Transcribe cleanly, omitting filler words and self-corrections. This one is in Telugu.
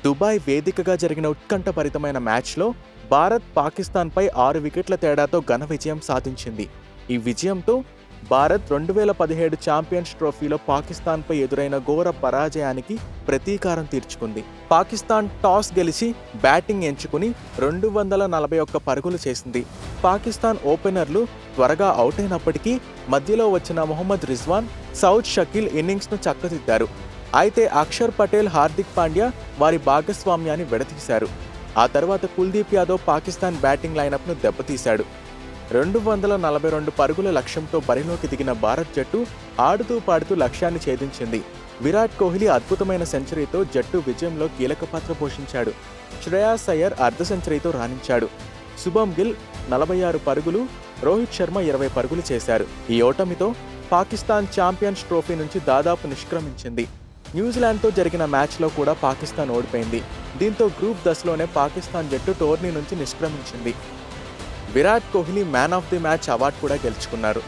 దుబాయ్ వేదికగా జరిగిన ఉత్కంఠభరితమైన మ్యాచ్లో భారత్ పాకిస్తాన్పై 6 వికెట్ల తేడాతో ఘన విజయం సాధించింది. ఈ విజయంతో భారత్ 2017 ఛాంపియన్స్ ట్రోఫీలో పాకిస్తాన్పై ఎదురైన ఘోర పరాజయానికి ప్రతీకారం తీర్చుకుంది. పాకిస్తాన్ టాస్ గెలిచి బ్యాటింగ్ ఎంచుకుని 241 పరుగులు చేసింది. పాకిస్తాన్ ఓపెనర్లు త్వరగా అవుట్ అయినప్పటికీ మధ్యలో వచ్చిన మొహమ్మద్ రిజ్వాన్, సౌద్ షకీల్ ఇన్నింగ్స్ను చక్కదిద్దారు. అయితే అక్షర్ పటేల్, హార్దిక్ పాండ్యా వారి భాగస్వామ్యాన్ని విడదీశారు. ఆ తర్వాత కుల్దీప్ యాదవ్ పాకిస్తాన్ బ్యాటింగ్ లైనప్ను దెబ్బతీశాడు. 242 పరుగుల లక్ష్యంతో బరిలోకి దిగిన భారత్ జట్టు ఆడుతూ పాడుతూ లక్ష్యాన్ని ఛేదించింది. విరాట్ కోహ్లీ అద్భుతమైన సెంచరీతో జట్టు విజయంలో కీలక పాత్ర పోషించాడు. శ్రేయాస్ అయ్యర్ అర్ధ సెంచరీతో రాణించాడు. శుభమ్ గిల్ 46 పరుగులు, రోహిత్ శర్మ 20 పరుగులు చేశారు. ఈ ఓటమితో పాకిస్తాన్ ఛాంపియన్స్ ట్రోఫీ నుంచి దాదాపు నిష్క్రమించింది. న్యూజిలాండ్తో జరిగిన మ్యాచ్లో కూడా పాకిస్తాన్ ఓడిపోయింది. దీంతో గ్రూప్ దశలోనే పాకిస్తాన్ జట్టు టోర్నీ నుంచి నిష్క్రమించింది. Virat Kohli man of the match award కూడా గెలుచుకున్నారు.